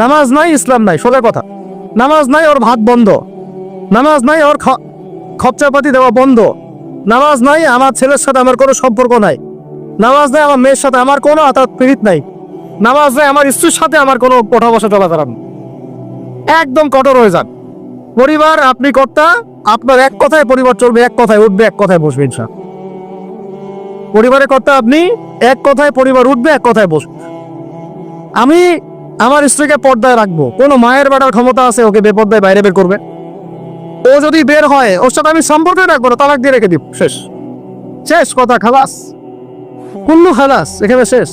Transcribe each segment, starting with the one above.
নামাজ নাই ইসলাম নাই, সোজা কথা। নামাজ নাই ওর ভাত বন্ধ, নামাজ নাই ওর খরচাপাতি দেওয়া বন্ধ, নামাজ নাই আমার ছেলের সাথে আমার কোনো সম্পর্ক নাই, নামাজ নাই আমার মেয়ের সাথে আমার কোনো আতাত পীড়িত নাই, নামাজ নাই আমার স্ত্রীর সাথে আমার কোনো ওঠা বসা চলাফেরা নেই। একদম কঠোর হয়ে যান। পরিবার আপনি কর্তা, আপনার এক কথায় পরিবার চলবে, এক কথায় উঠবে, এক কথায় বসবে। ইনশাআল্লাহ পরিবারের কর্তা আপনি, এক কথায় পরিবার উঠবে, এক কথায় বসবে। আমি আমার স্ত্রীকে পর্দায় রাখবো, কোনো মায়ের বেটার ক্ষমতা আছে ওকে বেপর্দায় বাইরে বের করবে? ও যদি বের হয় ওর সাথে আমি সম্পর্ক রাখবো না, তালাক দিয়ে রেখে দিব, শেষ শেষ কথা, খালাস, কুল্লু খালাস, এখানে শেষ।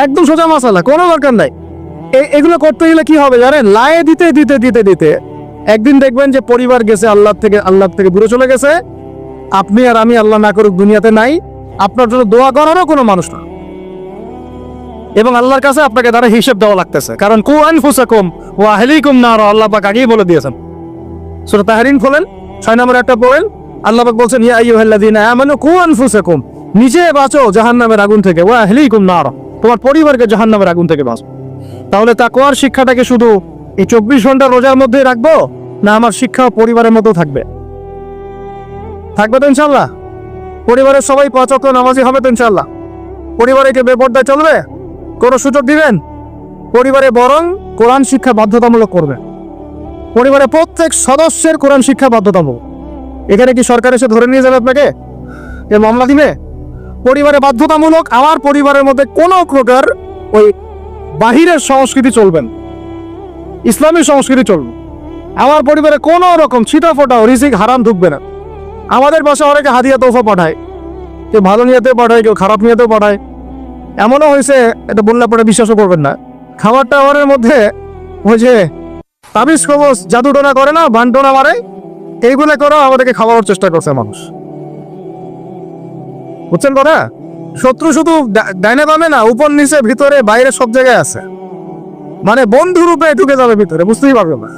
একদম সোজা মাসালা, কোনো দরকার নাই। এগুলো করতে গেলে কি হবে জানেন? লায়ে দিতে দিতে দিতে দিতে একদিন দেখবেন যে পরিবার গেছে আল্লাহ থেকে দূরে চলে গেছে। আপনি আর আমি আল্লাহ না করুক দুনিয়াতে নাই, আপনার জন্য দোয়া করারও কোনো মানুষ না, এবং আল্লাহর কাছে আপনাকে দ্বারা হিসেব দেওয়া লাগতেছে। কারণ কু আনফুসাকুম ওয়া আহলিকুম নার, আল্লাহ পাক আগেই বলে দিয়েছেন। সূরা তাহরিম খোলেন, 6 নম্বর একটা পড়েন, আল্লাহ পাক বলছেন ইয়া আইয়ুহাল্লাযীনা আমানু কু আনফুসাকুম, নিজে বাঁচো জাহান্নামের আগুন থেকে, ওয়া আহলিকুম নার, তোমার পরিবারকে জাহান্নামের আগুন থেকে বাঁচো। তাহলে তাকওয়ার শিক্ষাটাকে শুধু এই 24 ঘন্টা রোজার মধ্যেই রাখবো, না আমার শিক্ষা পরিবারের মধ্যেও থাকবে? থাকবে তো ইনশাআল্লাহ? পরিবারের সবাই 5 ওয়াক্ত নামাজি হবে তো ইনশাআল্লাহ? পরিবারে কে বেপর্দায় চলবে? কোনো সুযোগ দিবেন? পরিবারে বরং কোরআন শিক্ষা বাধ্যতামূলক করবে। পরিবারে প্রত্যেক সদস্যের কোরআন শিক্ষা বাধ্যতামূলক। এখানে কি সরকার এসে ধরে নিয়ে যাবে আপনাকে, এ মামলা দিবে? পরিবারে বাধ্যতামূলক। আমার পরিবারের মধ্যে কোনো প্রকার ওই বাহিরের সংস্কৃতি চলবেন, ইসলামী সংস্কৃতি চলবে। আমার পরিবারে কোনো রকম ছিটা ফোটা রিজিক হারাম ঢুকবে না। আমাদের বাসায় অনেকে হাদিয়া তোফা পাঠায়, কেউ ভালো নিয়েতেও পাঠায়, কেউ খারাপ নিয়েতেও পাঠায়। এমনও হয়েছে, এটা বললে পরে বিশ্বাসও করবেন না, খাবার টাবারের মধ্যে ওই যে তাবিজ কবজ জাদুটোনা করে না, বানটোনা মারে, এইগুলো করেও আমাদেরকে খাওয়ানোর চেষ্টা করছে মানুষ। বুঝছেন কথা? শত্রু শুধু ডাইনে বামে না, উপর নিচে ভিতরে বাইরে সব জায়গায় আছে, মানে বন্ধু রূপে ঢুকে যাবে ভিতরে, বুঝতেই পারবে না।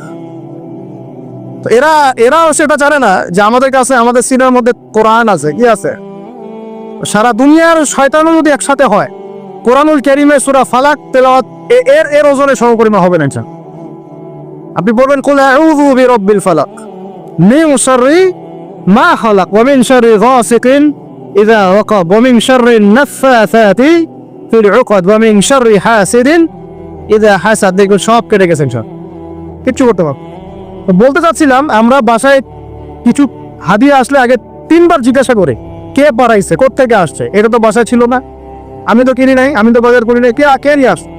তো এরাও সেটা জানে না যে আমাদের কাছে, আমাদের সিনার মধ্যে কোরআন আছে। কি আছে? সারা দুনিয়ার শয়তানও যদি একসাথে হয়, কোরআনুল কারীমে সূরা ফালাক তেলাওয়াত এর ওজনে সমপরিমাণ হবে না। আপনি বলবেন কুল আউযু বিরাব্বিল ফালাক মিন শাররি মা খালাক ওয়া মিন শাররি গাসিকিন ইযা ওয়াকাব ওয়া মিন শাররি নাফাসাতি ফিল উকদ ওয়া মিন শাররি হাসিদিন ইযা হাসাদ। দেখুন সব কেটে গেছেন, সব কিচ্ছু করতে পারবো। তো বলতে চাচ্ছিলাম, আমরা বাসায় কিছু হাদিয়া আসলে আগে 3 বার জিজ্ঞাসা করে কে পাঠাইছে, কোত্থেকে আসছে। এটা তো বাসায় ছিল না, আমি তো কিনি নাই, আমি তো বাজার করি নাই, কে নিয়ে আসছে।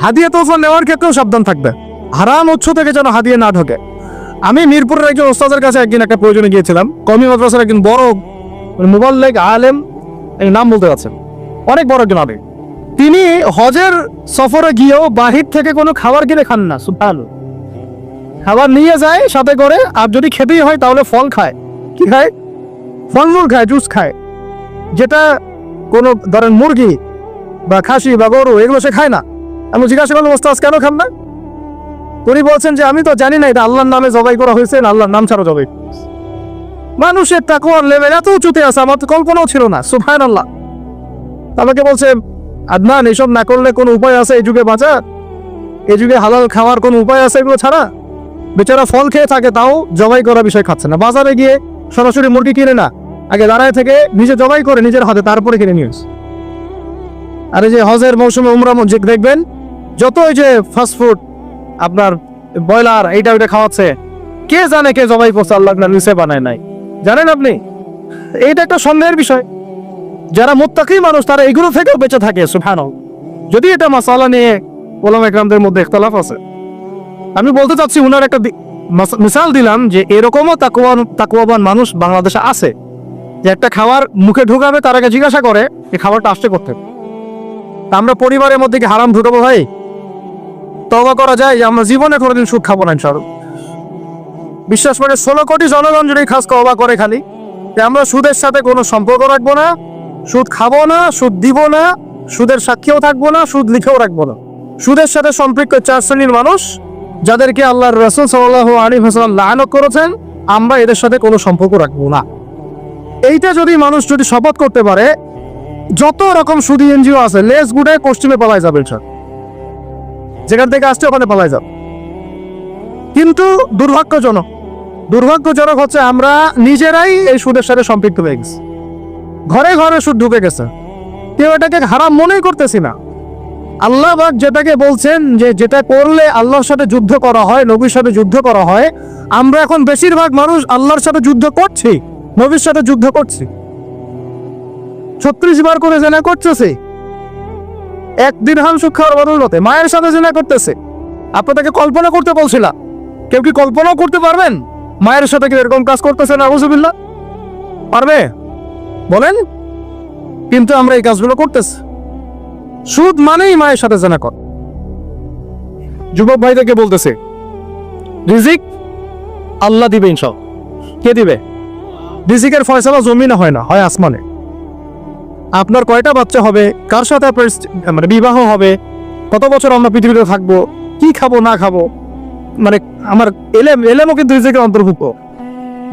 হাদিয়া তোফা নেওয়ার ক্ষেত্রেও সাবধান থাকবে, হারাম উৎস থেকে যেন হাদিয়া না ঢোকে। আমি মিরপুরের একজন ওস্তাদের কাছে একদিন একটা প্রয়োজনে গিয়েছিলাম। কওমি মাদ্রাসার একজন বড় মুবাল্লিগ আলেম, নাম বলতে পারছেন, অনেক বড় একজন আলেম। তিনি হজের সফরে গিয়েও বাহির থেকে কোনো খাবার কিনে খান না। সুবহানাল্লাহ। খাবার নিয়ে যায় সাথে করে, আর যদি খেতেই হয় তাহলে ফল খায়। কি খায়? ফলমূল খায়, জুস খায়। যেটা কোনো ধরেন মুরগি বা খাসি বা গরু, এগুলো সে খায় না। আমি জিজ্ঞাসা করলাম ওস্তাদ কেন খান না? উনি বলছেন যে আমি তো জানি না এটা আল্লাহর নামে জবাই করা হয়েছে, না আল্লাহর নাম ছাড়া জবাই। মানুষের তাকওয়ার লেভেল এত উঁচুতে আছে, আমার তো কল্পনাও ছিল না। সুবহানাল্লাহ। আমাকে বলছে আদনান, এসব না করলে কোনো উপায় আছে এই যুগে বাঁচার? এই যুগে হালাল খাওয়ার কোনো উপায় আছে এগুলো ছাড়া? বেচারা ফল খেয়ে থাকে, তাও জবাই করা বিষয় খাচ্ছে না। বাজারে গিয়ে সরাসরি মুরগি কিনে না, আগে দাঁড়ায় থেকে নিজে জবাই করে নিজের হাতে, তারপরে কিনে নিয়ে আসে। আর এই যে হজের মৌসুমে উমরা দেখবেন, যত ওই যে ফাস্টফুড আপনার ব্রয়লার এইটা ওইটা খাওয়াচ্ছে, কে জানে কে জবাই করছে, আল্লাহ নিচে বানায় নাই, জানেন আপনি? এইটা একটা সন্দেহের বিষয়। যারা মুত্তাকি মানুষ তারা এগুলো থেকেও বেঁচে থাকে। সুবহানাল্লাহ। যদি এটা মাসালা নিয়ে উলামা ইকরামদের মধ্যে ইখতিলাফ আছে। আমি বলতে চাচ্ছি, উনার একটা মিসাল দিলাম যে এরকমও তাকওয়াবান মানুষ বাংলাদেশে আছে, যে একটা খাবার মুখে ঢুকাবে তার আগে জিজ্ঞাসা করে এই খাবারটা আসছে করতে। আমরা পরিবারের মধ্যে কি হারাম ঢুকাবো ভাই? তওবা করা যায় যে আমরা জীবনে কোনোদিন সুদ খাবো না ইনশাআল্লাহ। বিশ্বাস করে 16 কোটি জনগণ যদি খাস তওবা করে খালি যে আমরা সুদের সাথে কোনো সম্পর্ক রাখবো না, সুদ খাবো না, সুদ দিব না, সুদের সাক্ষীও থাকবো না, সুদ লিখেও রাখবো না। সুদের সাথে সম্পৃক্ত 4 শ্রেণীর মানুষ, যাদেরকে আল্লাহর রাসূল সাল্লাল্লাহু আলাইহি ওয়াসাল্লাম লানত করেছেন, আমরা এদের সাথে কোনো সম্পর্ক রাখবো না। এইটা যদি মানুষ যদি শপথ করতে পারে, যত রকম সুদী এনজিও আছে লেজ গুড়ায় পশ্চিমে পালায় যাবে। যেখান থেকে আসছে ওখানে পালায় যাও। কিন্তু দুর্ভাগ্যজনক হচ্ছে আমরা নিজেরাই এই সুদের সাথে সম্পৃক্ত হয়ে গেছি। ঘরে ঘরে সুদ ঢুকে গেছে, কেউ এটাকে হারাম মনেই করতেছি না। আল্লাহ পাক যেটাকে বলছেন যে যেটা করলে আল্লাহর সাথে যুদ্ধ করা হয়, নবীর সাথে যুদ্ধ করা হয়, আমরা এখন বেশিরভাগ মানুষ আল্লাহর সাথে যুদ্ধ করছি, নবীর সাথে যুদ্ধ করছি। 36 বার করে জেনা করতেছে, 1 দিরহাম সুদ খাওয়ার বদৌলতে মায়ের সাথে জেনা করতেছে। আপনাদেরকে কল্পনা করতে বলছিলাম, কেউ কি কল্পনাও করতে পারবেন মায়ের সাথে কি এরকম কাজ করতেছে? না, আউযুবিল্লাহ, পারবে বলেন? কিন্তু আমরা এই কাজগুলো করতেছি। সুদ মানেই মায়ের সাথে জেনা কর। যুবক ভাইদেরকে বলতেছে, রিজিক আল্লাহ দিবে ইনশাআল্লাহ। কে দিবে? রিজিকের ফয়সালা জমিনে হয় না, হয় আসমানে। আপনার কয়টা বাচ্চা হবে, কার সাথে আপনার মানে বিবাহ হবে, কত বছর আমরা পৃথিবীতে থাকবো, কি খাবো না খাবো, মানে আমার এলেমও কিন্তু রিজিকের অন্তর্ভুক্ত।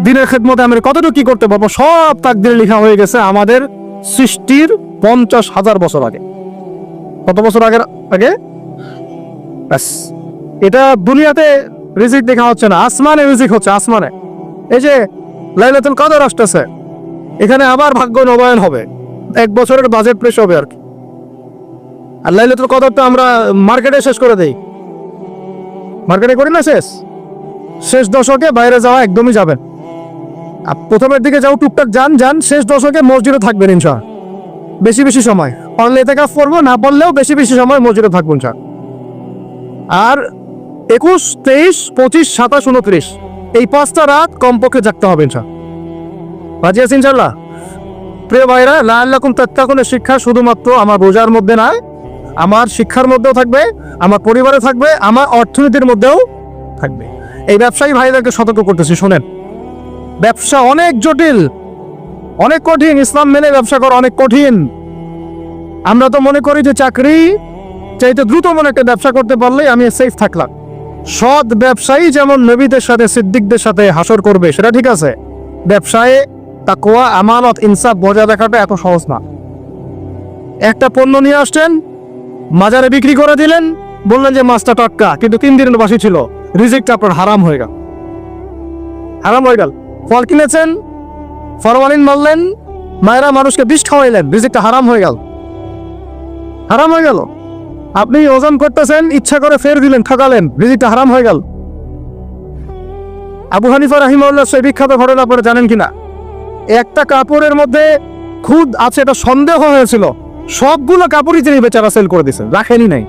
দিনের খেদমতে আমি কতটুকু কি করতে পারবো, সব তাকদীরে লেখা হয়ে গেছে আমাদের সৃষ্টির 50,000 বছর আগে। কত বছর আগে? ব্যাস, এটা দুনিয়াতে রিজিক দেখা হচ্ছে না, আসমানে রিজিক হচ্ছে, আসমানে। এই যে লাইলাতুল কদর আসতেছে, এখানে আবার ভাগ্য নবায়ন হবে, 1 বছরের বাজেট পেশ হবে আর কি। আর লাইলাতুল কদর তো আমরা মার্কেটে শেষ করে দেই, মার্কেটে করি না শেষ দশকে বাইরে যাওয়া একদমই যাবেন। প্রথমের দিকে যাও টুকটাক যান, শেষ দশকে মসজিদে থাকবেন ইনশাআল্লাহ। বেশি সময় পড়লে ইতিকাফ করবো, না পড়লেও বেশি সময় মসজিদে থাকবো ইনশাআল্লাহ। আর 21, 23, 25, 27, 29 এই 5টা রাত কমপক্ষে জাগতে হবে ইনশাআল্লাহ। রাজি আছি ইনশাআল্লাহ? প্রিয় ভাইরা, লাআল্লাকুম তাত্তাকুনের শিক্ষা শুধুমাত্র আমার বোঝার মধ্যে নয়, আমার শিক্ষার মধ্যেও থাকবে, আমার পরিবারে থাকবে, আমার অর্থনীতির মধ্যেও থাকবে। এই ব্যবসায়ী ভাইদেরকে সতর্ক করতেছি, শোনেন, ব্যবসা অনেক জটিল, অনেক কঠিন। ইসলাম মেনে ব্যবসা করা অনেক কঠিন। আমরা তো মনে করি যে চাকরি চাইতে দ্রুত মনে একটা ব্যবসা করতে পারলেই আমি সেফ থাকলাম। সৎ ব্যবসায়ী যেমন নবীদের সাথে সিদ্দিকদের সাথে হাসর করবে, সেটা ঠিক আছে। ব্যবসায় তাকওয়া, আমানত, ইনসাফ বজায় রাখাটা এত সহজ না। একটা পণ্য নিয়ে আসছেন, বাজারে বিক্রি করে দিলেন, বললেন যে মাছটা টাটকা, কিন্তু 3 দিনের বাসি ছিল, রিজিকটা আপনার হারাম হয়ে গেল। ফল কিনেছেন, ফরমালিন মারলেন, মায়েরা মানুষকে বিষ খাওয়াইলেন, রিজিকটা হারাম হয়ে গেল। আপনি ওজন করতেছেন, ইচ্ছা করে ফের দিলেন, ঠকালেন, রিজিকটা হারাম হয়ে গেল। আবু হানিফা রাহিমাহুল্লাহ সেই বিখ্যাত ঘটনা আপনারা জানেন কিনা? একটা কাপড়ের মধ্যে খুদ আছে, এটা সন্দেহ হয়েছিল, সবগুলো কাপড়ই তিনি বেচারা সেল করে দিয়েছেন, রাখেনি নাই,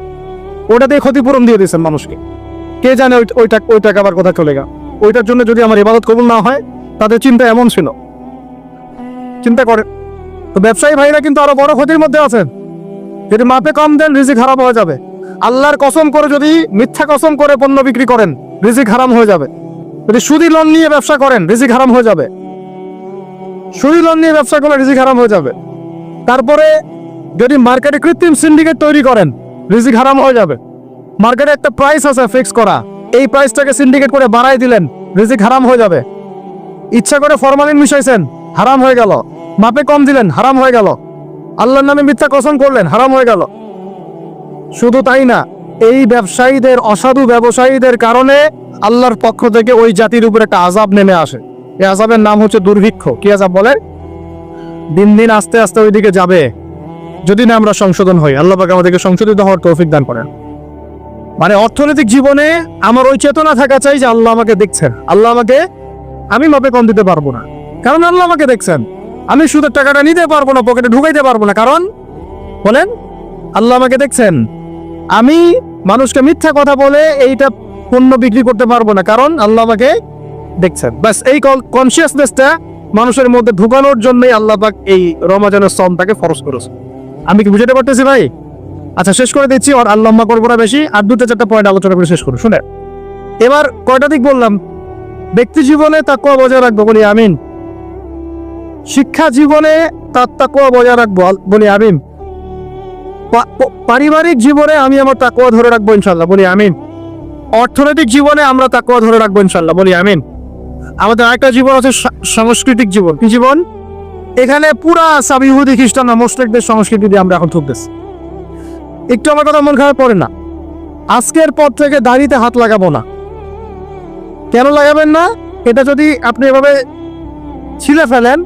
ওটা দিয়ে ক্ষতিপূরণ দিয়ে দিয়েছেন মানুষকে। কে জানে ওই টাকা আবার কথা চলে গেল। ওইটার জন্য যদি আমার ইবাদত কবুল না হয়, তাদের চিন্তা এমন ছিল। চিন্তা করে তো ব্যবসায়ী ভাইরা কিন্তু আরো বড় ক্ষতির মধ্যে আছেন। যদি মাপে কম দেন, রিজিক হারাম হয়ে যাবে। আল্লাহর কসম করে যদি মিথ্যা কসম করে পণ্য বিক্রি করেন, রিজিক হারাম হয়ে যাবে। যদি সুদি লোন নিয়ে ব্যবসা করেন, রিজিক হারাম হয়ে যাবে। সুদি লোন নিয়ে ব্যবসা করলে রিজিক হারাম হয়ে যাবে। তারপরে যদি মার্কেটে কৃত্রিম সিন্ডিকেট তৈরি করেন, রিজিক হারাম হয়ে যাবে। মার্কেটে একটা প্রাইস আছে ফিক্স করা, এই প্রাইসটাকে সিন্ডিকেট করে বাড়াই দিলেন, রিজিক হারাম হয়ে যাবে। ইচ্ছা করে ফরমালিন মিশাইছেন, হারাম হয়ে গেল। মাপে কম দিলেন, হারাম হয়ে গেল। আল্লাহর নামে মিথ্যা কসম করলেন, হারাম হয়ে গেল। শুধু তাই না, এই ব্যবসায়ীদের, অসাধু ব্যবসায়ীদের কারণে আল্লাহর পক্ষ থেকে ওই জাতির উপর একটা আযাব নেমে আসে। এই আযাবের নাম হচ্ছে দুর্ভিক্ষ। কি আযাব বলে? দিন দিন আস্তে আস্তে ওইদিকে যাবে, যদি না আমরা সংশোধন হই। আল্লাহ পাক আমাদেরকে সংশোধিত হওয়ার তৌফিক দান করেন। মানে অর্থনৈতিক জীবনে আমার ওই চেতনা থাকা চাই যে আল্লাহ আমাকে দেখছেন, আমি মাপে কম দিতে পারবো না, কারণ আল্লাহ আমাকে দেখছেন। আমি সুদের টাকাটা নিতে পারবো না, পকেটে ঢুকাইতে পারবো না, কারণ বলেন আল্লাহ আমাকে দেখছেন। আমি মানুষকে মিথ্যা কথা বলে এইটা পণ্য বিক্রি করতে পারবো না, কারণ আল্লাহ আমাকে দেখছেন। বাস এই কনসিয়াসনেসটা মানুষের মধ্যে ঢুকানোর জন্যই আল্লাহ পাক এই রমজানের সওমটাকে ফরজ করেছে। আমি কি বুঝাতে পারতেছি ভাই? আচ্ছা, শেষ করে দিচ্ছি, আর আল্লাহ করবো না বেশি, আর 2-4টা পয়েন্ট আলোচনা করে শেষ করুন। শুনে এবার কয়টা দিক বললাম? ব্যক্তি জীবনে তাকওয়া বজায় রাখবো, বলি আমিন। শিক্ষা জীবনে তার তাকওয়া বজায় রাখবো, বলি আমিন। পারিবারিক জীবনে আমি আমার তাকওয়া ধরে রাখবো ইনশাআল্লাহ, বলি আমিন। অর্থনৈতিক জীবনে আমরা তাকওয়া ধরে রাখবো ইনশাআল্লাহ, বলি আমিন। আমাদের আরেকটা জীবন আছে সাংস্কৃতিক জীবন। কি জীবন? এখানে পুরা সব ইহুদি খ্রিস্টান মুশরিকদের সংস্কৃতি দিয়ে আমরা এখন ঠুকতেছি। একটু আমার কথা মন খারাপ করে না? আজকের পর থেকে দাড়িতে হাত লাগাবো না। কেন লাগাবেন না? এটা যদি আপনি এভাবে ছিলে ফেলেন,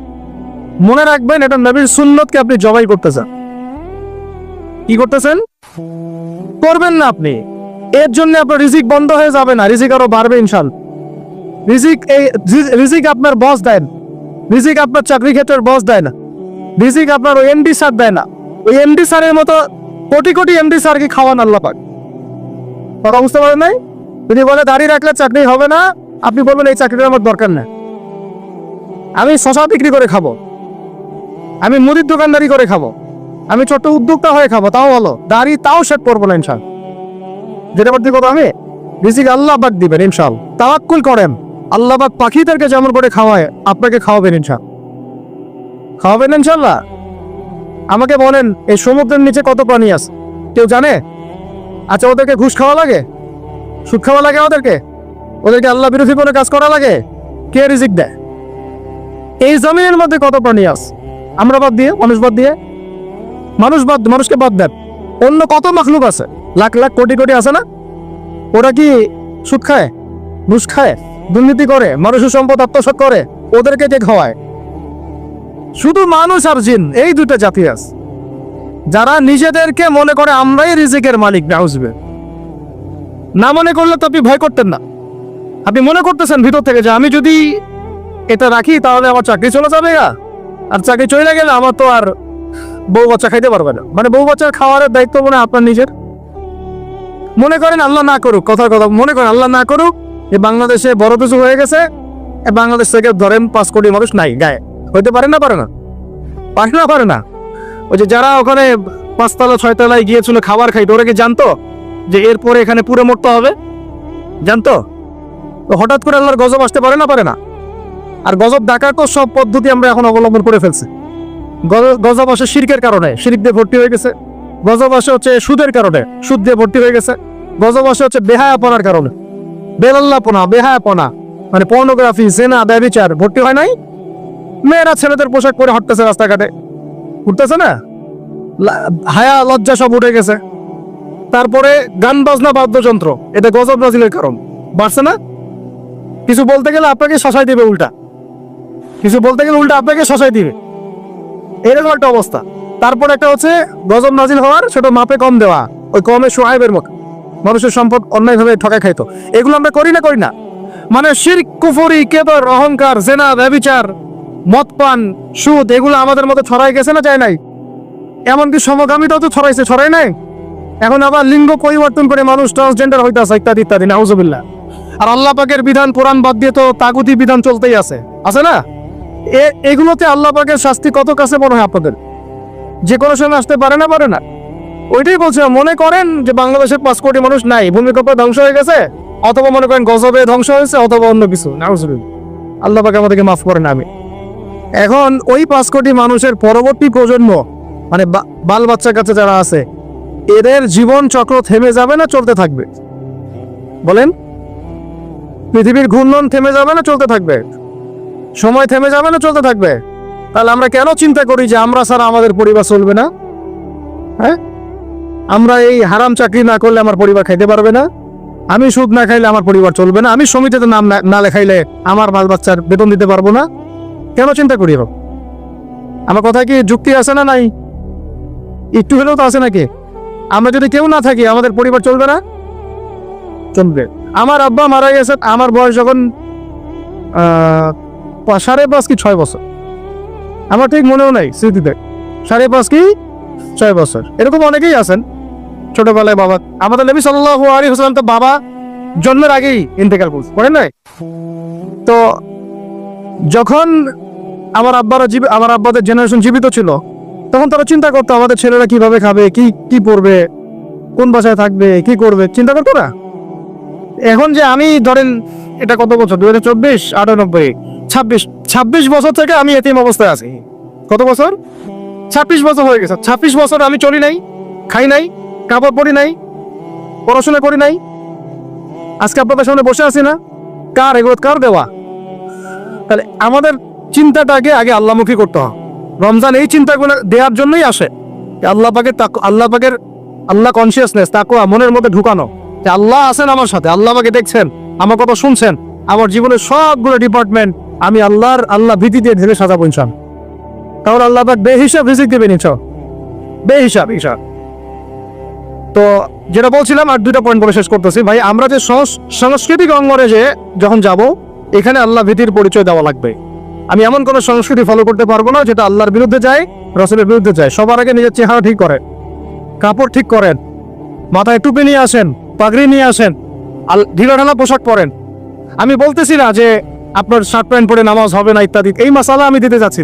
মনে রাখবেন এটা নবীর সুন্নতকে আপনি জবাই করতেছেন। কি করতেছেন? করবেন না আপনি। এর জন্য আপনার রিজিক বন্ধ হয়ে যাবে না, রিজিক আরো বাড়বে ইনশাআল্লাহ। রিজিক আপনার বস দেন, রিজিক আপনার চাকরি ক্ষেত্রের বস দেয় না, রিজিক আপনার ওই এমডি স্যার দেয় না। ওই এমডি স্যারের মতো কোটি কোটি এমডি স্যারকে খাওয়ান আল্লাহ পাক। কথা বুঝতে পারেন নাই? যদি বলে দাঁড়িয়ে রাখলে চাকরি হবে না, আপনি বলবেন এই চাকরিটা আমার দরকার না, আমি শশা বিক্রি করে খাবো, আমি মুদির দোকানদারি করে খাবো, আমি ছোট্ট উদ্যোক্তা হয়ে খাবো, তাও ভালো, দাড়ি তাও সেট করবো না ইনশাল। যেটা বলতে কথা আমি রিজিক আল্লাহ পাক দিবেন ইনশাল। তাওয়াক্কুল করেন, আল্লাহ পাক পাখিদেরকে যেমন করে খাওয়ায় আপনাকে খাওয়াবেন ইনশাল, খাওয়াবেন ইনশাল্লাহ। আমাকে বলেন এই সমুদ্রের নিচে কত প্রাণী আছে কেউ জানে? আচ্ছা, ওদেরকে ঘুষ খাওয়া লাগে, সুদ খাওয়া লাগে, ওদেরকে আল্লাহ বিরোধী কোনো কাজ করা লাগে? কে রিজিক দেয়? এই জমিনের মধ্যে কত প্রাণী আছে? আমরা বাদ দিয়ে, মানুষকে বাদ দেন, অন্য কত মাখলুক আছে, লাখ লাখ কোটি কোটি আছে না? ওরা কি সুদ খায়, ঘুষ খায়, দুর্নীতি করে, মানুষের সম্পদ আত্মসাৎ করে? ওদেরকে কে খাওয়ায়? শুধু মানুষ আর জিন, এই দুটো জাতি আছে যারা নিজেদেরকে মনে করে আমরাই রিজিকের মালিক। না মনে করলে তো আপনি ভয় করতেন না। আপনি মনে করতেছেন ভিতর থেকে যে আমি যদি এটা রাখি তাহলে আমার চাকরি চলে যাবে, আর চাকরি চলে গেলে আমার তো আর বউ বাচ্চা খাইতে পারবে না। মানে বউ বাচ্চার খাওয়ার দায়িত্ব মনে আপনার নিজের। মনে করেন আল্লাহ না করুক, কথার কথা মনে করেন আল্লাহ না করুক, যে বাংলাদেশে বড় কিছু হয়ে গেছে, বাংলাদেশ থেকে ধরেন 5 কোটি মানুষ নাই, গায়ে হইতে পারে না? পারে না। ওই যে যারা ওখানে 5 তলা 6 তলায় গিয়েছিল খাবার খাইতো, ওরা কি জানতো যে এরপরে এখানে পুরো মরতে হবে? জানতো? তো হঠাৎ করে আল্লাহর গজব আসতে পারে না? আর গজব ডাকার তো সব পদ্ধতি আমরা এখন অবলম্বন করে ফেলছি। গজব আসে শিরকের কারণে, শিরক দিয়ে ভর্তি হয়ে গেছে। গজব আসে হচ্ছে সুদের কারণে, সুদ দিয়ে ভর্তি হয়ে গেছে। গজব আসে হচ্ছে বেহায়াপনার কারণে, বেলাল্লাপনা, বেহায়াপনা, মানে পর্নোগ্রাফি, জেনা, ব্যভিচার ভর্তি হয় নাই? মেয়েরা ছেলেদের পোশাক পরে হাঁটতেছে রাস্তাঘাটে, উঠতেছে না? হায়া লজ্জা সব উঠে গেছে। তারপরে গান বাজনা বাদ্যযন্ত্র, এটা গজব নাজিলের কারণ, বাড়ছে না? কিছু বলতে গেলে আপনাকে শশাই দিবে উল্টা, আপনাকে শশাই দিবে, এরকম একটা অবস্থা। তারপর একটা হচ্ছে গজব নাজিল হওয়ার, সেটা মাপে কম দেওয়া, ওই কমে সোহাইবের মতো মানুষের সম্পদ অন্যায়ভাবে ঠকায় খাইতো। এগুলো আমরা করি না? মানে শিরক, কুফরি, কেবর, অহংকার, জেনা, ব্যভিচার, মদ পান, সুদ, এগুলো আমাদের মধ্যে ছড়াই গেছে না, যায় নাই? এমনকি সমকামিতাও তো ছড়াই নাই। এখন আবার লিঙ্গ পরিবর্তন করে মানুষ ট্রান্সজেন্ডার হইতাছে, ইত্যাদি ইত্যাদি, নাউজুবিল্লাহ। আর আল্লাহ পাকের বিধান, কোরআন বাদ দিয়ে তো তাগুতি বিধান চলতেই আছে না? এগুলোতে আল্লাহ পাকের শাস্তি কত কাছে মনে হয় আপনাদের? যে কোনো সময় আসতে পারে না? ওইটাই বলছিলাম, মনে করেন যে বাংলাদেশের 5 কোটি মানুষ নাই, ভূমিকম্পে ধ্বংস হয়ে গেছে, অথবা মনে করেন গজবে ধ্বংস হয়েছে, অথবা অন্য কিছু, নাউজুবিল্লাহ, আল্লাহ পাক আমাদেরকে মাফ করেন। আমি এখন ওই 5 কোটি মানুষের পরবর্তী প্রজন্ম, মানে বাল বাচ্চার কাছে যারা আছে, এদের জীবন চক্র থেমে যাবে না চলতে থাকবে? বলেন, পৃথিবীর ঘূর্ণন থেমে যাবে না চলতে থাকবে? সময় থেমে যাবে না চলতে থাকবে? তাহলে আমরা কেন চিন্তা করি যে আমরা ছাড়া আমাদের পরিবার চলবে না? হ্যাঁ, আমরা এই হারাম চাকরি না করলে আমার পরিবার খাইতে পারবে না, আমি সুদ না খাইলে আমার পরিবার চলবে না, আমি সমিতিতে নাম না লেখাইলে আমার বাল বাচ্চার বেতন দিতে পারবো না। কেন চিন্তা করি? আমার কথা কি যুক্তি আছে না? নাই, একটু হলেও তো আছে নাকি? আমরা যদি কেউ না থাকি আমাদের পরিবার চলবে না? চলবে। আমার আব্বা মারা গেছে, আমার বয়স যখন 5.5 কি 6 বছর, আমার ঠিক মনেও নাই স্মৃতিতে, 5.5 কি 6 বছর, এরকম অনেকেই আছেন ছোটবেলায় বাবা। আমাদের নবী সাল্লাল্লাহু আলাইহি ওয়াসাল্লাম তো বাবা জন্মের আগেই ইন্তেকাল করেন নাই? তো যখন আমার আব্বাদের জেনারেশন জীবিত ছিল, তখন তারা চিন্তা করতো আমাদের ছেলেরা কিভাবে খাবে, কি পড়বে, কোন বাসায় থাকবে, কি করবে, চিন্তা করতো না? এখন যে আমি ধরেন, এটা কত বছর, 2024, 98, 26 বছর থেকে আমি এতিম অবস্থায় আছি। কত বছর? 26 বছর হয়ে গেছে। 26 বছর আমি চলি নাই, খাই নাই, কাপড় পরি নাই, পড়াশোনা করি নাই, আজকে আপনাদের সামনে বসে আছি না? কার এগুলো, কার দেওয়া? তাহলে আমাদের চিন্তাটাকে আগে আল্লাহমুখী করতে হয়। রমজান এই চিন্তাগুলো দেওয়ার জন্যই আসে, আল্লাহ কনসিয়াসনেস, তাকওয়া মনের মধ্যে ঢুকানো, যে আল্লাহ আছেন আমার সাথে, আল্লাহ আমাকে দেখছেন, আমার কথা শুনছেন, আমার জীবনের সবগুলো ডিপার্টমেন্ট আমি আল্লাহ ভীতি দিয়ে ঢেলে সাজাবো ইনশাআল্লাহ। তাহলে আল্লাহ পাক বেহিসাব রিজিক দেবেন ইনশাআল্লাহ, বেহিসাব হিসাব। তো যেটা বলছিলাম, আর দুইটা পয়েন্ট বলে শেষ করতেছি ভাই। আমরা যে সাংস্কৃতিক অঙ্গনে যে যখন যাব, এখানে আল্লাহ ভীতির পরিচয় দেওয়া লাগবে। আমি এমন কোনো সংস্কৃতি ফলো করতে পারবো না যেটা আল্লাহর বিরুদ্ধে যায়, রাসূলের বিরুদ্ধে যায়। সবার আগে নিজের চেহারা ঠিক করেন, কাপড় ঠিক করেন, মাথায় টুপি নিয়ে আসেন, পাগড়ি নিয়ে আসেন, ঢিলাঢালা পোশাক পরেন। আমি বলতেছি না যে আপনার শার্ট প্যান্ট পরে নামাজ হবে না ইত্যাদি, এই মাসালা আমি দিতে যাচ্ছি,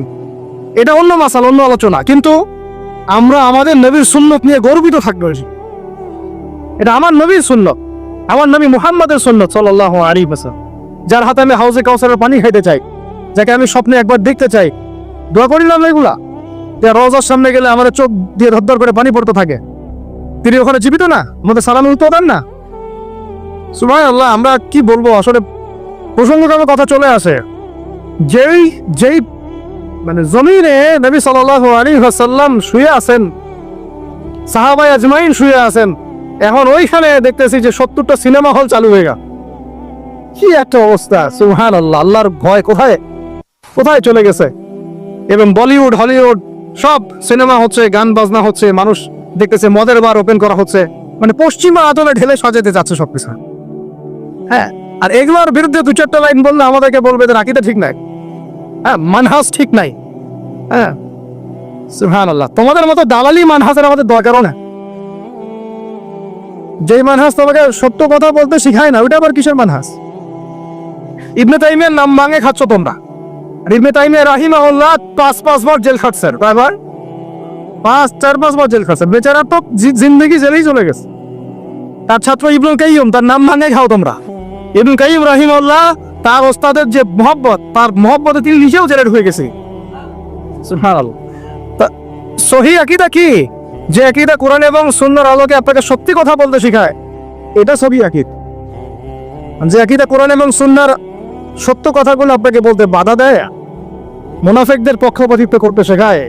এটা অন্য মাসালা, অন্য আলোচনা। কিন্তু আমরা আমাদের নবীর সুন্নত নিয়ে গর্বিত থাকবো। এটা আমার নবীর সুন্নত, আমার নবী মুহাম্মাদের সুন্নত সাল্লাল্লাহু আলাইহি ওয়াসাল্লাম, যার হাতে আমি হাউজে কাউসারের পানি খাইতে চাই, যাকে আমি স্বপ্নে একবার দেখতে চাই। দোয়া করি না এগুলা, যে রওজার সামনে গেলে আমার চোখ দিয়ে ধর করে পানি পড়তে থাকে, তিনি ওখানে জীবিত না, আমাদের সালামের উত্তর দেন না? সুবহানাল্লাহ। আমরা কি বলবো আসলে, প্রসঙ্গক্রমে কথা চলে আসে। যেই মানে জমিনে নবী সাল্লাল্লাহু আলাইহি ওয়াসাল্লাম শুয়ে আছেন, সাহাবায়ে আজমাইন শুয়ে আছেন, এখন ওইখানে দেখতেছি যে 70টা সিনেমা হল চালু হয়ে গেল। কি একটা অবস্থা! সুবহানাল্লাহ। আল্লাহর ভয় কোথায় কোথায় চলে গেছে। এবং বলিউড, হলিউড সব সিনেমা হচ্ছে, গান বাজনা হচ্ছে, মানুষ দেখতেছে মদের বার ওপেন করা হচ্ছে, মানে পশ্চিমা আদলে ঢেলে সাজাতে যাচ্ছে সবকিছু। হ্যাঁ, আর এগুলোর বিরুদ্ধে দু চারটা লাইন বললে আমাদেরকে বলবে যে আকীদা ঠিক নাই, হ্যাঁ, মানহাজ ঠিক নাই। হ্যাঁ, সুবহানাল্লাহ। তোমাদের মতো দালালি মানহাজের আমাদের দরকারও না। যেই মানহাজ তোমাকে সত্য কথা বলতে শিখায় না, ওইটা আবার কিসের মানহাজ? ইবনে তাইমিয়ার নাম ভাঙে খাচ্ছ তোমরা। আর ইবনে তাইমিয়া রাহিমাহুল্লাহ 5 বার জেল খাটছেন, কয়বার? 4-5 বার জেল খাটছেন। বেচারা তো জিন্দেগি জেলেই চলে গেছে। তার ছাত্র ইবনুল কাইয়্যিম, তার নাম ভাঙে খাও তোমরা। ইবনুল কাইয়্যিম রাহিমাহুল্লাহ, তার ওস্তাদের যে মহব্বত, তার মহব্বতে তিনি নিজেও জেলের হয়ে গেছে। সুবহানাল্লাহ। সহিহ আকীদা কি? যে আকীদা কোরআন এবং সুন্নাহর আলোকে আপনাকে সত্যি কথা বলতে শেখায়, এটা সহিহ আকীদা। যে আকীদা কোরআন এবং সুন্নাহর সত্য কথাগুলো আপনাকে বলতে বাধা দেয়, মুনাফিকদের পক্ষপাতিত্ব করতে শেখায়,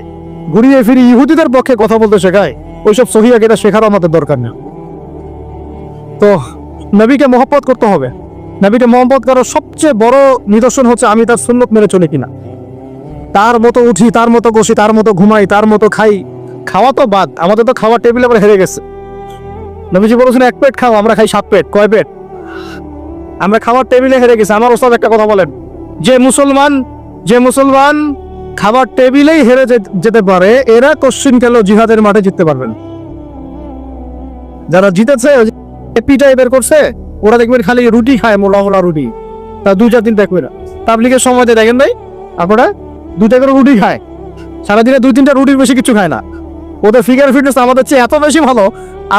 ঘুরিয়ে ফিরিয়ে ইহুদিদের পক্ষে কথা বলতে শেখায়, ওইসব সহিহ আকীদা শেখার আমাদের দরকার নেই। তো নবীকে মহব্বত করতে হবে। নবীকে মহব্বত করার সবচেয়ে বড় নিদর্শন হচ্ছে আমি তার সুন্নত মেনে চলি কিনা। তার মতো উঠি, তার মতো বসি, তার মতো ঘুমাই, তার মতো খাই। খাওয়া তো বাদ, আমাদের তো খাওয়ার টেবিল আবার হেরে গেছে। নবীজি বলেছেন 1 পেট খাও, আমরা খাই 7 পেট। কয় পেট? আমরা খাওয়ার টেবিলে হেরে গেছি। আমার ওস্তাদ একটা কথা বলেন, যে মুসলমান খাবার টেবিলেই হেরে যেতে পারে, এরা কোশ্চিন কেন জিহাদের মাঠে জিততে পারবেন? যারা জিতেছে পিটাই বের করছে, ওরা দেখবেন খালি রুটি খায়, মোলা রুটি। তা 2-4 দিন দেখবে না। তাবলীগের সময়তে দেখেন নাই আপনারা, 2টা করে রুটি খায়, সারাদিনে 2-3টা রুটির বেশি কিছু খায় না। ওদের ফিগার ফিটনেস আমাদের চেয়ে এত বেশি ভালো,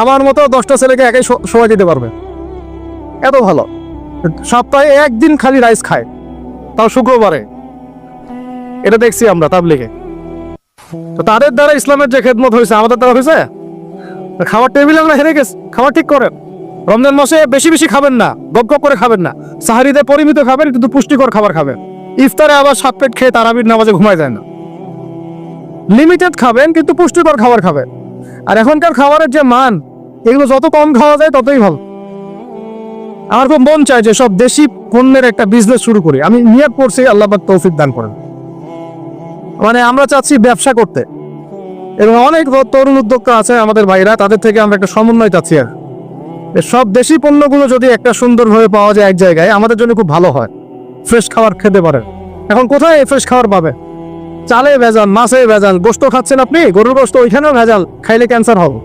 আমার মতো 10টা ছেলেকে একাই সময় দিতে পারবে, এত ভালো। সপ্তাহে 1 দিন খালি রাইস খায়, তাও শুক্রবারে। এটা দেখছি আমরা তাবলীগে। তো তাদের দ্বারা ইসলামের যে খেদমত হয়েছে, আমাদের দ্বারা হয়েছে? খাবার টেবিলে আমরা হেরে গেছি। খাবার ঠিক করেন। রমজান মাসে বেশি বেশি খাবেন না, গপ গপ করে খাবেন না। সাহারিতে পরিমিত খাবেন, কিন্তু পুষ্টিকর খাবার খাবেন। ইফতারে আবার 7 পেট খেয়ে তারাবির নামাজে ঘুমায় যায় না। লিমিটেড খাবেন, কিন্তু পুষ্টিকর খাবার খাবেন। আর এখনকার খাবারের যে মান, এগুলো যত কম খাওয়া যায় ততই ভালো। আমার খুব মন চায় যে সব দেশি পণ্যের একটা বিজনেস শুরু করি। আমি নিয়ত করছি, আল্লাহ পাক তৌফিক দান করেন। মানে আমরা চাচ্ছি ব্যবসা করতে, এবং অনেক তরুণ উদ্যোক্তা আছে আমাদের ভাইরা, তাদের থেকে আমরা একটা সমন্বয় চাচ্ছি। আর সব দেশি পণ্যগুলো যদি একটা সুন্দরভাবে পাওয়া যায় এক জায়গায়, আমাদের জন্য খুব ভালো হয়। ফ্রেশ খাবার খেতে পারেন। এখন কোথায় ফ্রেশ খাবার পাবে? চালে ভেজাল, মাছে ভেজাল। গোস্ত খাচ্ছেন আপনি, গরুর গোস্ত, ওইখানেও ভেজাল। খাইলে ক্যান্সার হবে,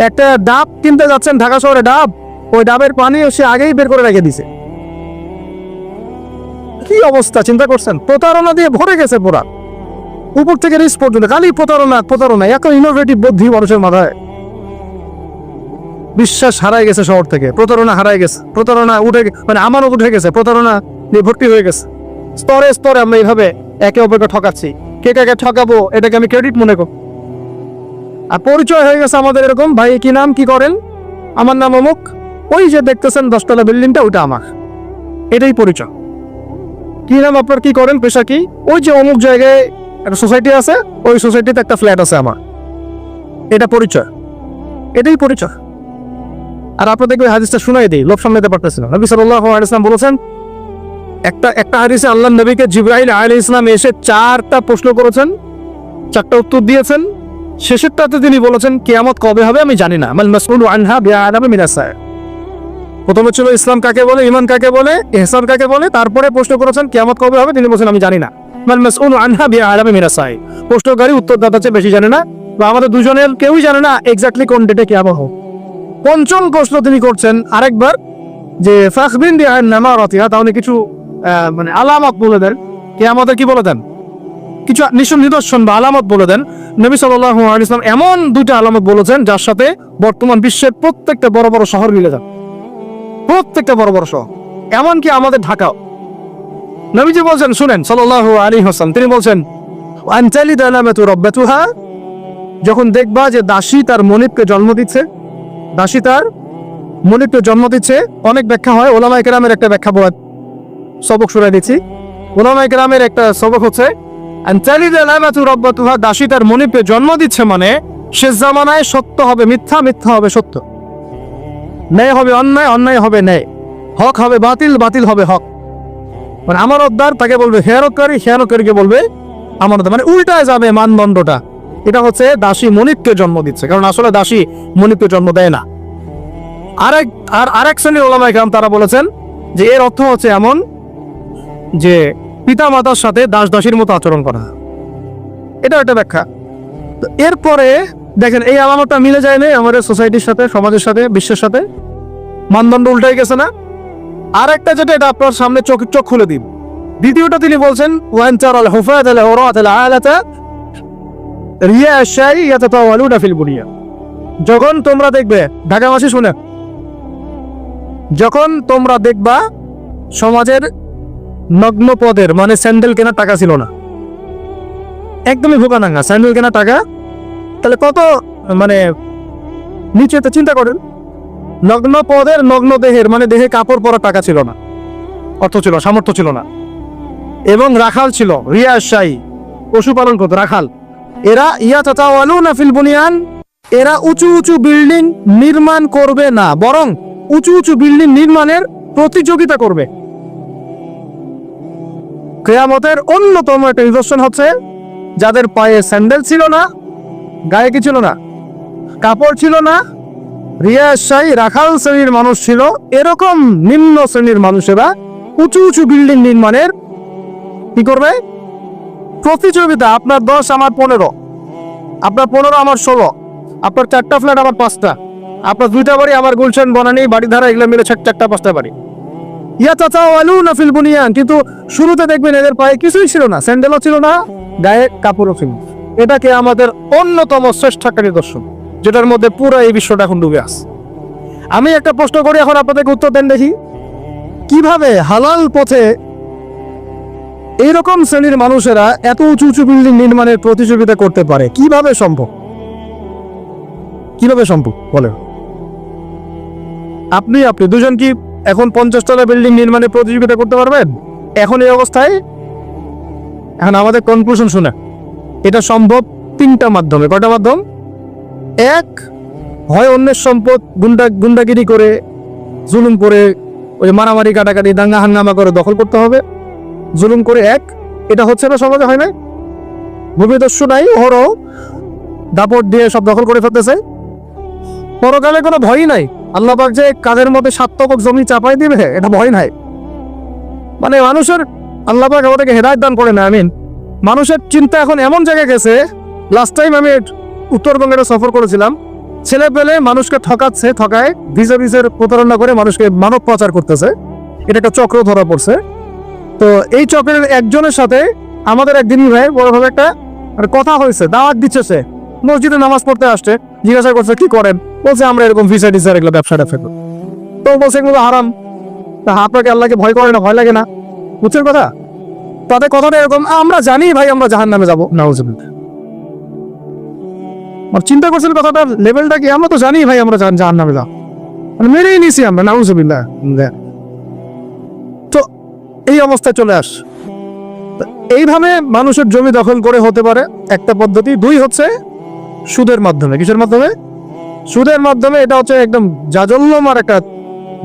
একটা ডাব কিনতে যাচ্ছেন ঢাকা শহরে, ডাব, ওই ডাবের পানি সে আগেই বের করে রেখে দিছে। কি অবস্থা চিন্তা করছেন? প্রতারণা দিয়ে ভরে গেছে পুরা, উপর থেকে নিচ পর্যন্ত খালি প্রতারণা। এখন ইনোভেটিভ বুদ্ধি মানুষের মাথায়। বিশ্বাস হারাই গেছে শহর থেকে, প্রতারণা হারাই গেছে, প্রতারণা উঠে, মানে আমানত উঠে গেছে, প্রতারণা নিয়ে ভর্তি হয়ে গেছে। স্তরে স্তরে আমরা এইভাবে একে অপরকে ঠকাচ্ছি। কে কাকে ঠকাবো এটাকে আমি ক্রেডিট মনে করি। আর পরিচয় হয়ে গেছে আমাদের এরকম, ভাই কি নাম, কি করেন? আমার নাম অমুক। ওই যে দেখতেছেন 10তলা বিল্ডিংটা, ওইটা আমার, এটাই পরিচয়। কি নাম আপনার, কি করেন, পেশা কি? ওই যে অমুক জায়গায় একটা সোসাইটি আছে, ওই সোসাইটিতে একটা ফ্ল্যাট আছে আমার, এটা পরিচয়। এটাই পরিচয়। আর আপনাদেরকে হাদিসটা শুনাই দিই, লোভ সামলাতে পারতেছিল। নবী সাল্লাল্লাহু আলাইহি ওয়াসাল্লাম বলেছেন, একটা হাদিসে আল্লাহ নবীকে জিবরাইল আলাইহিস সালাম এসে 4টা প্রশ্ন করেছেন, 4টা উত্তর দিয়েছেন। শেষেরটাতে তিনি বলেছেন কিয়ামত কবে হবে আমি জানি না, মাল মাসউলু আনহা বিআলামা মিনাস সাইল। প্রথমে ছিল ইসলাম কাকে বলে, ঈমান কাকে বলে, ইহসান কাকে বলে, তারপরে প্রশ্ন করেছেন কিয়ামত কবে হবে, তিনি বলেছেন আমি জানি না। মাল মাসউলু আনহা বিআলামা মিনাস সাইল, প্রশ্নকারী উত্তরদাতা চেয়ে বেশি জানে না, বা আমাদের দুজনের কেউই জানে না এক্স্যাক্টলি কোন ডেটে কিয়ামত হবে। পঞ্চম প্রশ্ন তিনি করছেন আরেকবার যে ফাখবিন বিআন নামারাতিহা, তাহলে কিছু মানে আলামত বলে দেন, কিয়ামতের কি বলে দেন, কিছু নিদর্শন বা আলামত বলে দেন। নবী সাল্লাল্লাহু আলাইহি ওয়াসাল্লাম এমন 2টা আলামত বলেছেন যার সাথে বর্তমান বিশ্বের প্রত্যেকটা বড় বড় শহর মিলে যান, প্রত্যেকটা বড় বড় শহর, এমনকি আমাদের ঢাকাও। নবীজি বলছেন, শুনেন সাল্লাল্লাহু আলাইহি ওয়াসাল্লাম, তিনি বলছেন আনতালি দালামাতু রাব্বাতুহা, যখন দেখবা যে দাসী তার মনিবকে জন্ম দিচ্ছে, দাসী তার মনিবকে জন্ম দিচ্ছে। অনেক ব্যাখ্যা হয়, ওলামায়ে কেরামের একটা ব্যাখ্যা বলা সবক শুনাই দিচ্ছি। ওলামায়ে কেরামের একটা সবক হচ্ছে আনতালি দালামাতু রাব্বাতুহা, দাসী তার মনিবকে জন্ম দিচ্ছে মানে শেষ জামানায় সত্য হবে মিথ্যা, মিথ্যা হবে সত্য, ন্যায় হবে অন্যায়, অন্যায় হবে ন্যায়, হক হবে বাতিল, বাতিল হবে হক। মানে আমানতদার তাকে বলবে খেয়ানতকারী, খেয়ানতকারীকে বলবে আমানত, মানে উল্টায় যাবে মানদণ্ডটা। এটা হচ্ছে দাসী মনিবকে জন্ম দিচ্ছে, কারণ আসলে দাসী মনিবকে জন্ম দেয় না। আরেক শ্রেণীর ওলামায়ে কেরাম তারা বলেছেন যে এর অর্থ হচ্ছে এমন যে পিতা মাতার সাথে দাস দাসীর মতো আচরণ করা, এটা একটা ব্যাখ্যা। তো এরপরে দেখেন এই আলামতটা মিলে যায় না আমাদের সোসাইটির সাথে, সমাজের সাথে, বিশ্বের সাথে, মানদণ্ড উল্টাই গেছে না। আর একটা যেটা, এটা আপনার সামনে চোখ খুলে দিন। দ্বিতীয়টা তিনি বলছেন ওয়ান তারাল হুফাত আল উরাত আল আলাতা রিয়া আশ-শাই ইয়াতাতাওয়ালুনা ফিল বুনিয়ান, যখন তোমরা দেখবে, ঢাকাবাসী শুনে, যখন তোমরা দেখবা সমাজের নগ্ন পদের, মানে স্যান্ডেল কেনার টাকা ছিল না, একদমই ভোকানাঙ্গা, স্যান্ডেল কেনার টাকা, তাহলে কত মানে নিচে, তো চিন্তা করেন, নগ্ন পদের নগ্ন দেহের, মানে দেহে কাপড় পরার টাকা ছিল না, অর্থ ছিল, সামর্থ্য ছিল না, এবং রাখাল ছিল, রিয়া আশ-শাই, পশুপালন করতো রাখাল। এরা ইয়াতাতাওয়ালুনা ফিল বুনিয়ান, এরা উঁচু উঁচু বিল্ডিং নির্মাণ করবে না, বরং উঁচু উঁচু বিল্ডিং নির্মাণের প্রতিযোগিতা করবে। কিয়ামতের অন্যতম একটা নিদর্শন হচ্ছে যাদের পায়ে স্যান্ডেল ছিল না, গায়ে কি ছিল না, কাপড় ছিল না, রিয়া আশ-শাই রাখাল শ্রেণীর মানুষ ছিল, এরকম নিম্ন শ্রেণীর মানুষেরা উঁচু উঁচু বিল্ডিং নির্মাণের কি করবে, প্রতিযোগিতা। আপনার 10 আমার 15, আপনার 15 আমার 16, আপনার 4টা ফ্ল্যাট আমার 5টা, আপনার 2টা বাড়ি আমার গুলশান বনানী বাড়িধারা, এগুলো মিলে 4টা 5টা বাড়ি। ইয়াতাতাওয়ালুনা ফিল বুনিয়ান, কিন্তু শুরুতে দেখবেন এদের পায়ে কিছুই ছিল না, স্যান্ডেলও ছিল না, গায়ে কাপড়ও ছিল। এটাকে আমাদের অন্যতম শ্রেষ্ঠ একটা নিদর্শন, যেটার মধ্যে পুরো এই বিশ্বটা এখন ডুবে আছে। আমি একটা প্রশ্ন করি, এখন আপনাদেরকে উত্তর দেন দেখি, কিভাবে হালাল পথে এইরকম শ্রেণীর মানুষেরা এত উঁচু উঁচু বিল্ডিং নির্মাণের প্রতিযোগিতা করতে পারে? কিভাবে সম্ভব, কিভাবে সম্ভব বলেন? আপনি দুজন কি এখন 50 তলা বিল্ডিং নির্মাণের প্রতিযোগিতা করতে পারবেন এখন এই অবস্থায়? এখন আমাদের কনক্লুশন শুনে, এটা সম্ভব 3টা মাধ্যমে। কয়টা মাধ্যম? এক, হয় অন্যের সম্পদ গুন্ডাগিরি করে, জুলুম করে, ওই মারামারি কাটাকাটি দাঙ্গা হাঙ্গামা করে দখল করতে হবে, জুলুম করে। এটা হচ্ছে না, সমাজে হয় না, ভূমিদস্যু নাই, ওরও দাপট দিয়ে সব দখল করে ফেলতেছে, পরকালে কোনো ভয়ই নাই, আল্লাহ পাক যে কাদের মধ্যে 7 তবক জমি চাপাই দিবে এটা ভয় নাই। মানে মানুষের, আল্লাহ পাক আমাদেরকে হেদায়েত দান করে না, আমিন। মানুষের চিন্তা এখন এমন জায়গায় গেছে, লাস্ট টাইম আমি উত্তরবঙ্গের সফর করেছিলাম, ছেলে পেলে মানুষকে ঠকায় ভিসের প্রতারণা করে মানুষকে মানব পাচার করতেছে, এটা একটা চক্র ধরা পড়ছে। তো এই চক্রের একজনের সাথে আমাদের একদিনই ভাই বড়ভাবে একটা কথা হয়েছে, দাওয়াত দিচ্ছে, সে মসজিদে নামাজ পড়তে আসছে, জিজ্ঞাসা করছে কি করেন, বলছে আমরা এরকম ভিসা টিসার এগুলো ব্যবসাটা ফেলবো। তো বলছে এগুলো হারাম, তা আপনাকে আল্লাহকে ভয় করে না, ভয় লাগে না, বুঝছেন কথা? তাদের কথাটা এরকম, আমরা জানি ভাই আমরা জাহান্নামে যাবো, নাউজুবিল্লাহ। চিন্তা করছেন কথাটার লেভেলটা কি? আমরা তো জানি ভাই আমরা জাহান্নামে যাবো, মানে মেরেই নিছি আমরা, নাউজুবিল্লাহ। তো এই অবস্থায় চলে আস। এইভাবে মানুষের জমি দখল করে হতে পারে একটা পদ্ধতি। 2 হচ্ছে সুদের মাধ্যমে। কিসের মাধ্যমে? সুদের মাধ্যমে এটা হচ্ছে একদম জাজল্যমার একটা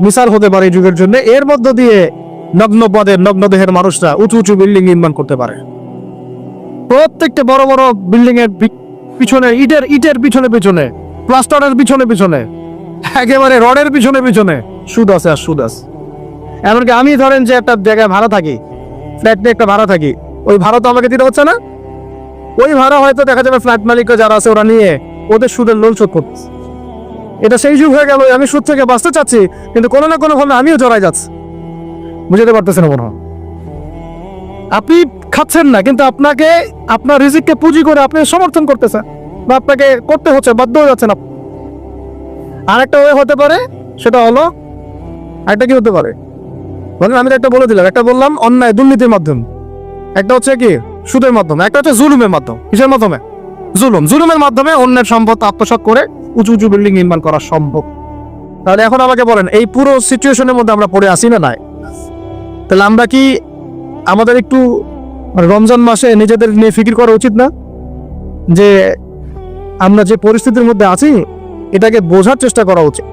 মিসাল হতে পারে এই যুগের জন্য। এর মধ্য দিয়ে নগ্ন পদের নগ্ন দেহের মানুষরা উঁচু উঁচু বিল্ডিং নির্মাণ করতে পারে। প্রত্যেকটা বড় বড় বিল্ডিং এর পিছনে ইটের পিছনে পিছনে, প্লাস্টারের পিছনে পিছনে, একেবারে রডের পিছনে পিছনে সুদ আছে আর সুদ আছে। এমনকি আমি ধরেন যে একটা জায়গায় ভাড়া থাকি, ফ্ল্যাট নিয়ে একটা ভাড়া থাকি, ওই ভাড়া তো আমাকে দিতে হচ্ছে না। ওই ভাড়া হয়তো দেখা যাবে ফ্ল্যাট মালিকরা যারা আছে ওরা নিয়ে ওদের সুদের লোন শোধ করতেছে। এটা সেই যুগ হয়ে গেল, আমি সুদ থেকে বাঁচতে চাচ্ছি কিন্তু কোনো না কোনো ভাবে আমিও জড়াই যাচ্ছি। বুঝতে পারতেছেন মনে হয়? আপনি খাচ্ছেন না কিন্তু আপনাকে আপনার রিজিককে পুঁজি করে আপনি সমর্থন করতেছেন বা আপনাকে করতে হচ্ছে, বাধ্য হয়ে যাচ্ছেন। আরেকটা ওয়ে হতে পারে, সেটা হলো একটা কি হতে পারে বলেন? আমি তো একটা বলে দিলাম, একটা বললাম অন্যায় দুর্নীতির মাধ্যমে, একটা হচ্ছে কি সুদের মাধ্যমে, একটা হচ্ছে জুলুমের মাধ্যমে। কিসের মাধ্যমে? জুলুমের মাধ্যমে অন্যের সম্পদ আত্মসাৎ করে উঁচু উঁচু বিল্ডিং নির্মাণ করা সম্ভব। তাহলে এখন আমাকে বলেন, এই পুরো সিচুয়েশনের মধ্যে আমরা পড়ে আসি না নাই? তাহলে আমরা কি আমাদের একটু রমজান মাসে নিজেদের নিয়ে ফিকির করা উচিত না যে আমরা যে পরিস্থিতির মধ্যে আছি এটাকে বোঝার চেষ্টা করা উচিত।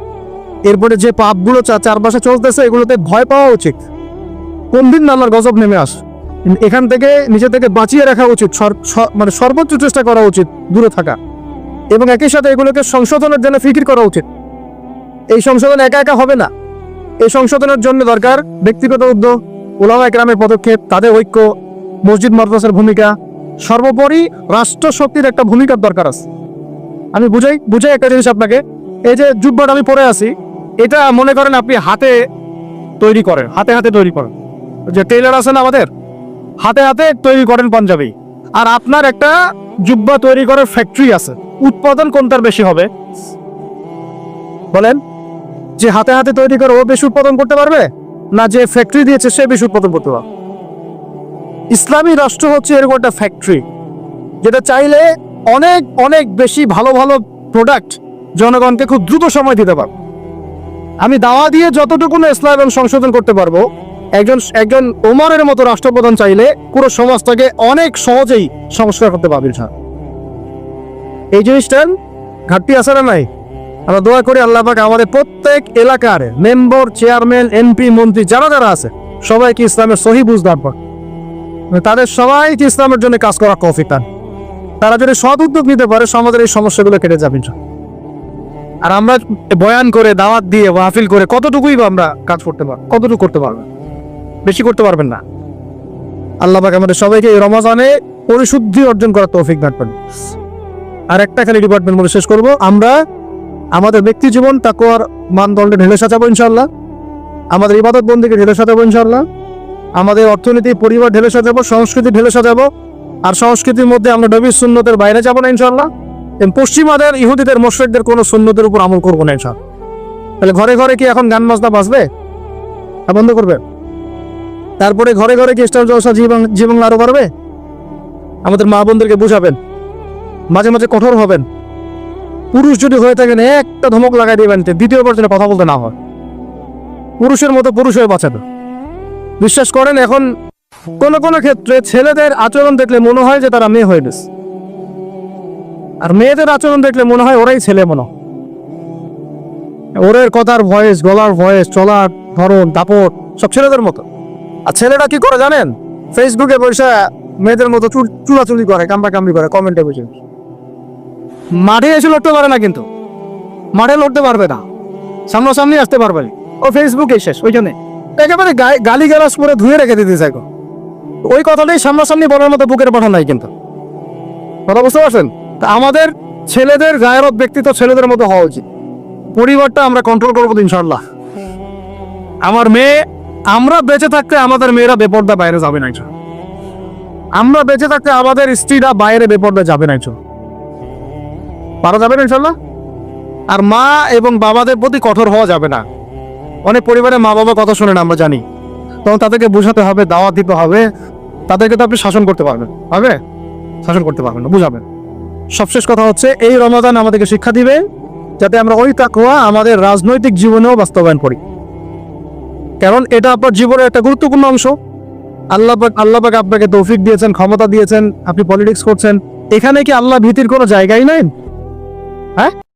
এরপরে যে পাপগুলো চারপাশে চলতেছে এগুলোতে ভয় পাওয়া উচিত। কোন দিন আল্লাহর গজব নেমে আস, এখান থেকে নিজে থেকে বাঁচিয়ে রাখা উচিত, মানে সর্বোচ্চ চেষ্টা করা উচিত দূরে থাকা, এবং একই সাথে এগুলোকে সংশোধনের জন্য ফিকির করা উচিত। এই সংশোধন একা একা হবে না, এই সংশোধনের জন্য দরকার ব্যক্তিগত উদ্যোগ, উলামা একরামের পদক্ষেপ, তাদের ঐক্য, মসজিদ মাদ্রাসার ভূমিকা, সর্বোপরি রাষ্ট্র শক্তির একটা ভূমিকার দরকার আছে। আমি বুঝাই একটা জিনিস আপনাকে। এই যে জুব্বাটা আমি পরে আছি, এটা মনে করেন আপনি হাতে তৈরি করেন, হাতে তৈরি করেন। যে টেইলার আছে না আমাদের, হাতে তৈরি করেন পাঞ্জাবি, আর আপনার একটা জুব্বা তৈরি করার ফ্যাক্টরি আছে। উৎপাদন কোনটার বেশি হবে বলেন? যে হাতে তৈরি করে ও বেশি উৎপাদন করতে পারবে, না যে ফ্যাক্টরি দিয়েছে সে বেশি উৎপাদন করতে পারবে? ইসলামী রাষ্ট্র হচ্ছে এরকম একটা ফ্যাক্টরি যেটা চাইলে অনেক অনেক বেশি ভালো ভালো প্রোডাক্ট জনগণকে খুব দ্রুত সময় দিতে পারবে। আমি দাওয়া দিয়ে যতটুকু ইসলাম এবং সংশোধন করতে পারবো, একজন ওমরের মতো রাষ্ট্রপ্রধান চাইলে পুরো সমাজটাকে অনেক সহজেই সংস্কার করতে পারবে। এই জিনিসটার ঘাটতি আছে না নাই? আমরা দোয়া করি আল্লাহ পাক আমাদের প্রত্যেক এলাকার মেম্বার, চেয়ারম্যান, এমপি, মন্ত্রী যারা যারা আছে সবাইকে ইসলামের সহি বুঝদার পর তাদের সবাইকে ইসলামের জন্য কাজ করা তৌফিক দান। তারা যদি সৎ উদ্যোগ নিতে পারে সমাজের এই সমস্যাগুলো কেটে যাবে। আর আমরা বয়ান করে, দাওয়াত দিয়ে, মাহফিল করে কতটুকুই বা আমরা কাজ করতে পারবো? কতটুকু করতে পারবেন? বেশি করতে পারবেন না। আল্লাহ পাক আমাদের সবাইকে এই রমজানে পরিশুদ্ধি অর্জন করার তৌফিক দান করেন। আর একটা খালি ডিপার্টমেন্ট বলে শেষ করবো, আমরা আমাদের ব্যক্তি জীবন তাকওয়ার মানদণ্ডে ঢেলে সাজাবো ইনশাআল্লাহ, আমাদের ইবাদত বন্দেগী ঢেলে সাজাবো ইনশাআল্লাহ, আমাদের অর্থনীতি, পরিবার ঢেলে সাজাবো, সংস্কৃতি ঢেলে সাজাবো। আর সংস্কৃতির মধ্যে আমরা নবীর সুন্নতের বাইরে যাবো না ইনশাআল্লাহ। পশ্চিমাদের, ইহুদিদের, মুশরিকদের কোনো সুন্নতের উপর আমল করবো না ইনশাআল্লাহ। তাহলে ঘরে ঘরে কি এখন গান বাজনা বাজবে? বন্ধ করবে? তারপরে ঘরে ঘরে কি স্টার জলসা জীবন আরো বাড়বে? আমাদের মা বোনদেরকে বুঝাবেন, মাঝে মাঝে কঠোর হবেন। পুরুষ যদি হয়ে থাকেন একটা ধমক লাগাই দিবেন, দ্বিতীয়বার যেন কথা বলতে না হয়। পুরুষের মতো পুরুষ হয়ে বাঁচাবে। বিশ্বাস করেন, এখন কোন কোন ক্ষেত্রে ছেলেদের আচরণ দেখলে মনে হয় যে তারা মেয়ে হয়ে গেছে, আর মেয়েদের আচরণ দেখলে মনে হয় ওরাই ছেলে। ওরের কথার ভয়েস, গলার ভয়েস, চলার ধরন, দাপট সব ছেলেদের মতো। আর ছেলেরা কি করে জানেন? ফেসবুকে বসে মেয়েদের মতো চুলাচুলি করে, কামড়ি করে, কমেন্টে বসে। মাঠে এসে লড়তে পারে না, কিন্তু মাঠে লড়তে পারবে না, সামনাসামনি আসতে পারবে। ও ফেসবুকে শেষ, ওই জন্য একেবারে গালি গালাজ করে ধুয়ে রেখে দিতে চাই। ওই কথাটাই সামনাসামনি বলার মতো বুকের পাঠা নাই। কিন্তু কথা বুঝতে পারছেন? তা আমাদের ছেলেদের গায়রত, ব্যক্তিত্ব ছেলেদের মতো হওয়া উচিত। পরিবারটা আমরা কন্ট্রোল করবো ইনশাআল্লাহ। আমার মেয়ে, আমরা বেঁচে থাকতে আমাদের মেয়েরা বেপর্দা বাইরে যাবে না। আমরা বেঁচে থাকতে আমাদের স্ত্রীরা বাইরে বেপর্দা যাবে না, পারা যাবে না ইনশাআল্লাহ। আর মা এবং বাবাদের প্রতি কঠোর হওয়া যাবে না। অনেক পরিবারে মা বাবা কথা শোনে না, আমরা জানি। তখন তাদেরকে বোঝাতে হবে, দাওয়াত দিতে হবে। তাদেরকে তো আপনি শাসন করতে পারবেন, শাসন করতে পারবেন না, বুঝাবেন। সবশেষ কথা হচ্ছে, এই রমাদান আমাদেরকে শিক্ষা দিবে যাতে আমরা ওই তাকওয়া আমাদের রাজনৈতিক জীবনেও বাস্তবায়ন করি। কারণ এটা আপনার জীবনের একটা গুরুত্বপূর্ণ অংশ। আল্লাহ পাক আপনাকে তৌফিক দিয়েছেন, ক্ষমতা দিয়েছেন, আপনি পলিটিক্স করছেন। এখানে কি আল্লাহ ভীতির কোনো জায়গাই নাই? হ্যাঁ।